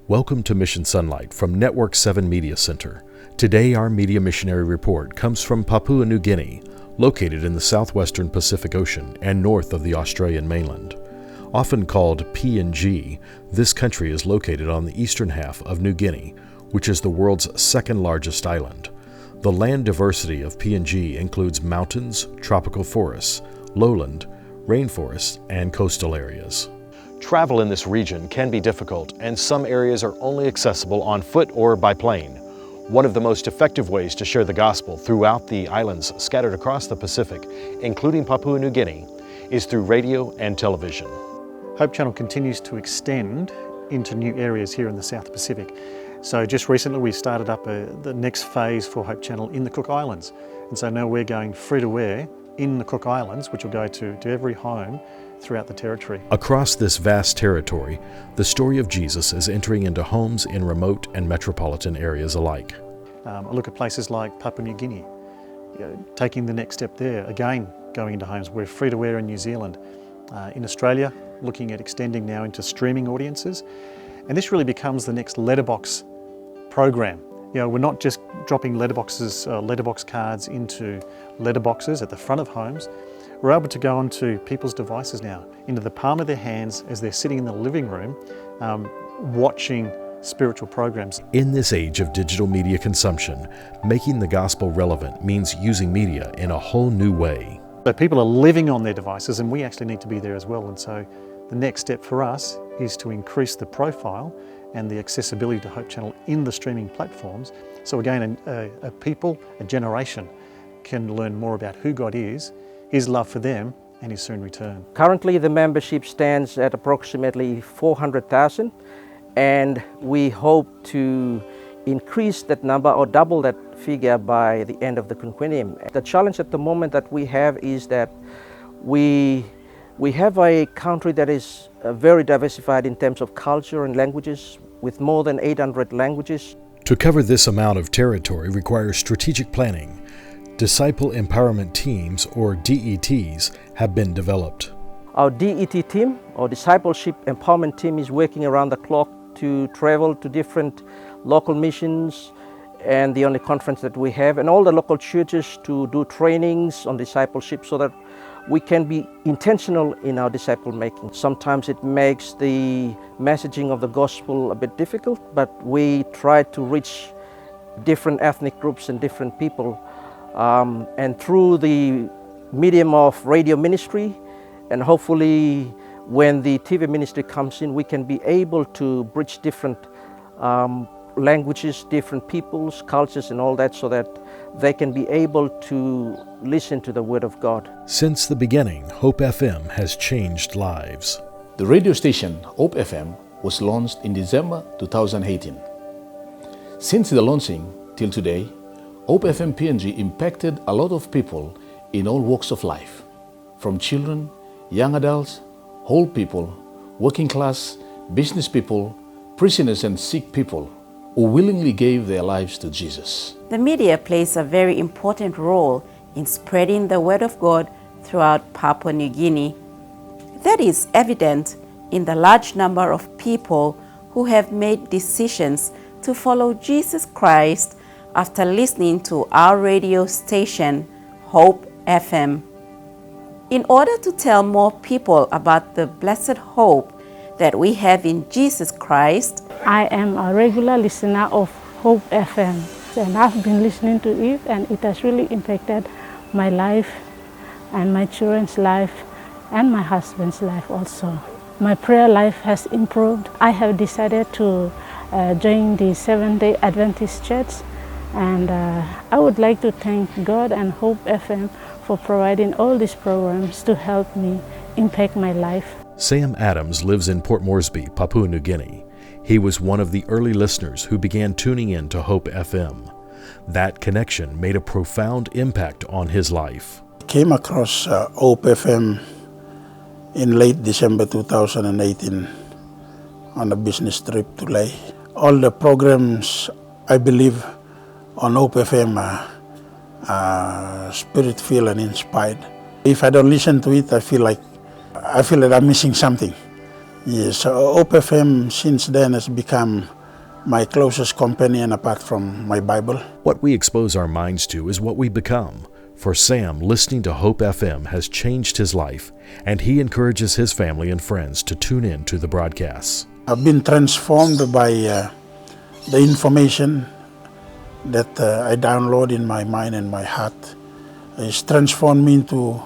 Welcome to Mission Sonlight from Network 7 Media Center. Today our Media Missionary Report comes from Papua New Guinea, located in the southwestern Pacific Ocean and north of the Australian mainland. Often called PNG, this country is located on the eastern half of New Guinea, which is the world's second largest island. The land diversity of PNG includes mountains, tropical forests, lowland, rainforests, and coastal areas. Travel in this region can be difficult, and some areas are only accessible on foot or by plane. One of the most effective ways to share the gospel throughout the islands scattered across the Pacific, including Papua New Guinea, is through radio and television. Hope Channel continues to extend into new areas here in the South Pacific. So just recently we started up the next phase for Hope Channel in the Cook Islands. And so now we're going free to air in the Cook Islands, which will go to every home throughout the territory. Across this vast territory, the story of Jesus is entering into homes in remote and metropolitan areas alike. I look at places like Papua New Guinea, taking the next step there, again going into homes. We're free to air in New Zealand. In Australia, looking at extending now into streaming audiences. And this really becomes the next letterbox program. We're not just dropping letterbox cards into letterboxes at the front of homes. We're able to go onto people's devices now, into the palm of their hands as they're sitting in the living room, watching spiritual programs. In this age of digital media consumption, making the gospel relevant means using media in a whole new way. So people are living on their devices, and we actually need to be there as well. And so the next step for us is to increase the profile and the accessibility to Hope Channel in the streaming platforms. So again, a people, a generation, can learn more about who God is, His love for them, and His soon return. Currently the membership stands at approximately 400,000, and we hope to increase that number or double that figure by the end of the quinquennium. The challenge at the moment that we have is that we have a country that is very diversified in terms of culture and languages, with more than 800 languages. To cover this amount of territory requires strategic planning. Disciple Empowerment Teams, or DETs, have been developed. Our DET team, or Discipleship Empowerment Team, is working around the clock to travel to different local missions and the only conference that we have, and all the local churches to do trainings on discipleship so that we can be intentional in our disciple making. Sometimes it makes the messaging of the gospel a bit difficult, but we try to reach different ethnic groups and different people. And through the medium of radio ministry, and hopefully when the TV ministry comes in, we can be able to bridge different languages, different peoples, cultures and all that, so that they can be able to listen to the Word of God. Since the beginning, Hope FM has changed lives. The radio station Hope FM was launched in December 2018. Since the launching till today, Hope FM PNG impacted a lot of people in all walks of life, from children, young adults, old people, working class, business people, prisoners and sick people who willingly gave their lives to Jesus. The media plays a very important role in spreading the Word of God throughout Papua New Guinea. That is evident in the large number of people who have made decisions to follow Jesus Christ after listening to our radio station, Hope FM. In order to tell more people about the blessed hope that we have in Jesus Christ, I am a regular listener of Hope FM, and I've been listening to it, and it has really impacted my life and my children's life and my husband's life also. My prayer life has improved. I have decided to join the Seventh-day Adventist Church, and I would like to thank God and Hope FM for providing all these programs to help me impact my life. Sam Adams lives in Port Moresby, Papua New Guinea. He was one of the early listeners who began tuning in to Hope FM. That connection made a profound impact on his life. I came across Hope FM in late December 2018 on a business trip to Lae. All the programs, I believe, on Hope FM are spirit-filled and inspired. If I don't listen to it, I feel that I'm missing something. Yes, Hope FM since then has become my closest companion apart from my Bible. What we expose our minds to is what we become. For Sam, listening to Hope FM has changed his life, and he encourages his family and friends to tune in to the broadcasts. I've been transformed by the information that I download in my mind and my heart. It's transformed me into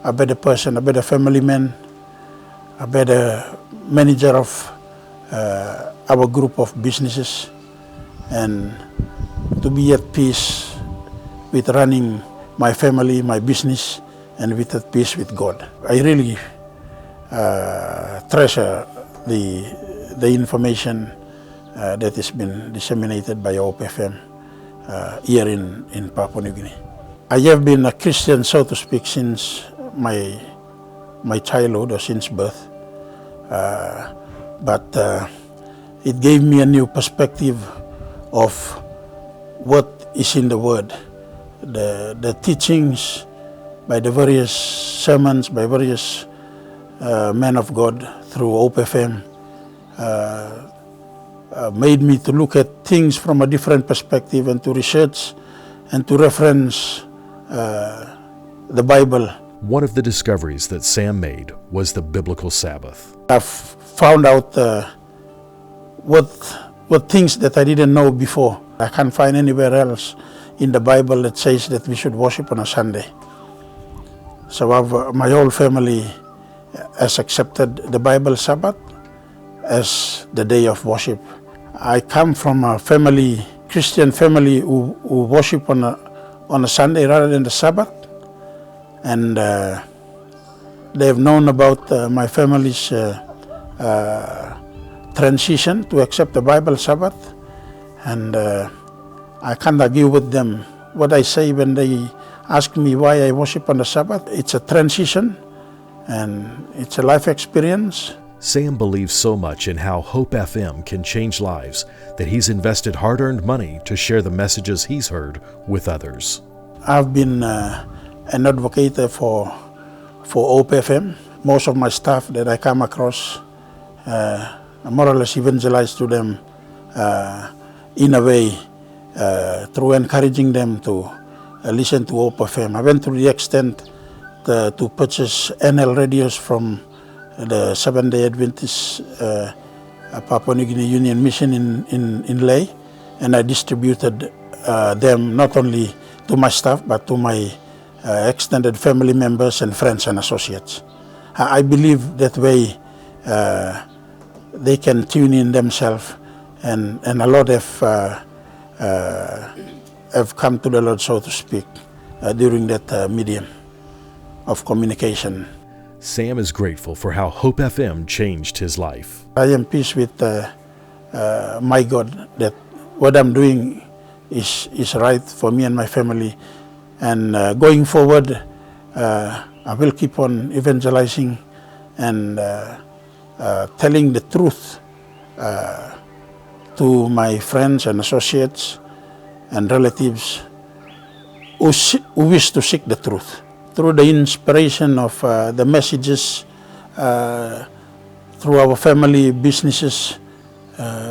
a better person, a better family man, a better manager of our group of businesses, and to be at peace with running my family, my business, and with at peace with God. I really treasure the information that has been disseminated by Hope FM here in Papua New Guinea. I have been a Christian, so to speak, since my childhood or since birth, but it gave me a new perspective of what is in the Word. The teachings by the various sermons, by various men of God through Hope FM made me to look at things from a different perspective and to research and to reference the Bible. One of the discoveries that Sam made was the biblical Sabbath. I've found out what things that I didn't know before. I can't find anywhere else in the Bible that says that we should worship on a Sunday. So my whole family has accepted the Bible Sabbath as the day of worship. I come from a family, Christian family, who worship on a Sunday rather than the Sabbath, and they have known about my family's transition to accept the Bible Sabbath, and I can't argue with them. What I say when they ask me why I worship on the Sabbath, it's a transition and it's a life experience. Sam believes so much in how Hope FM can change lives that he's invested hard-earned money to share the messages he's heard with others. I've been an advocate for Hope FM. Most of my staff that I come across, I more or less evangelize to them in a way through encouraging them to listen to Hope FM. I went to the extent to purchase NL radios from the Seventh-day Adventist Papua New Guinea Union Mission in Lae, and I distributed them not only to my staff but to my extended family members and friends and associates. I believe that way they can tune in themselves, and a lot have come to the Lord, so to speak, during that medium of communication. Sam is grateful for how Hope FM changed his life. I am peace with my God that what I'm doing is right for me and my family, and going forward I will keep on evangelizing and telling the truth to my friends and associates and relatives who wish to seek the truth. Through the inspiration of the messages, through our family businesses,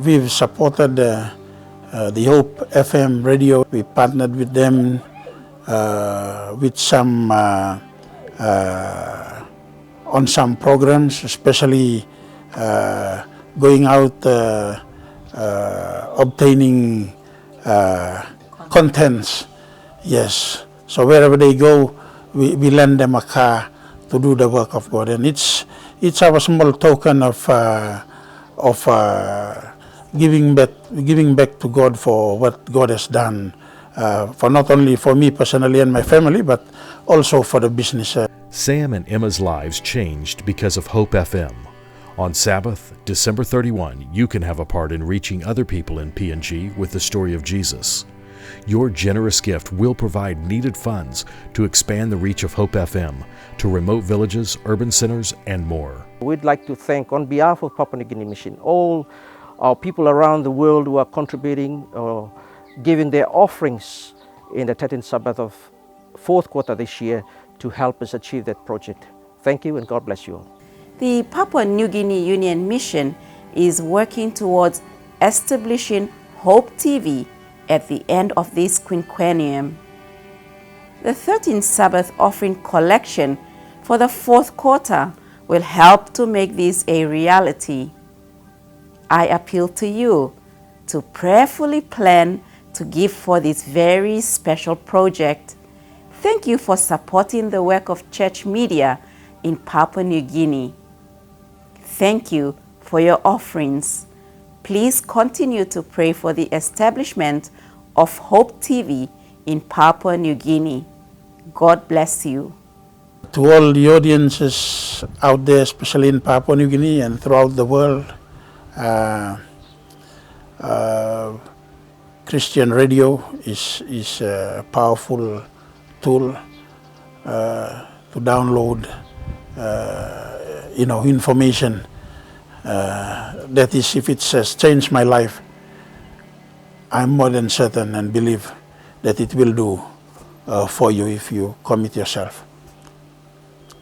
we've supported the Hope FM radio. We partnered with them with some on some programs, especially going out obtaining contents. Yes, so wherever they go, we lend them a car to do the work of God, and it's our small token of giving back to God for what God has done, for not only for me personally and my family, but also for the business. Sam and Emma's lives changed because of Hope FM. On Sabbath, December 31, you can have a part in reaching other people in PNG with the story of Jesus. Your generous gift will provide needed funds to expand the reach of Hope FM to remote villages, urban centers, and more. We'd like to thank, on behalf of Papua New Guinea Mission, all our people around the world who are contributing or giving their offerings in the 13th Sabbath of fourth quarter this year to help us achieve that project. Thank you, and God bless you all. the Papua New Guinea Union Mission is working towards establishing Hope TV at the end of this quinquennium. The 13th Sabbath offering collection for the fourth quarter will help to make this a reality. I appeal to you to prayerfully plan to give for this very special project. Thank you for supporting the work of church media in Papua New Guinea. Thank you for your offerings. Please continue to pray for the establishment of Hope TV in Papua New Guinea. God bless you. To all the audiences out there, especially in Papua New Guinea and throughout the world, Christian radio is a powerful tool to download information. That is, if it has changed my life, I'm more than certain and believe that it will do for you if you commit yourself.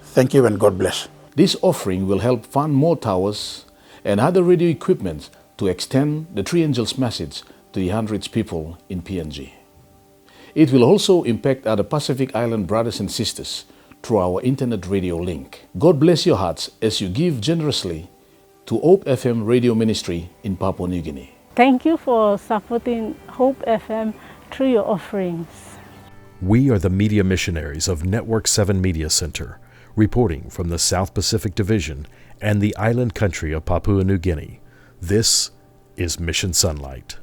Thank you and God bless. This offering will help fund more towers and other radio equipment to extend the Three Angels message to the hundreds people in PNG. It will also impact other Pacific Island brothers and sisters through our internet radio link. God bless your hearts as you give generously to Hope FM radio ministry in Papua New Guinea. Thank you for supporting Hope FM through your offerings. We are the media missionaries of Network 7 Media Center, reporting from the South Pacific Division and the island country of Papua New Guinea. This is Mission Sonlight.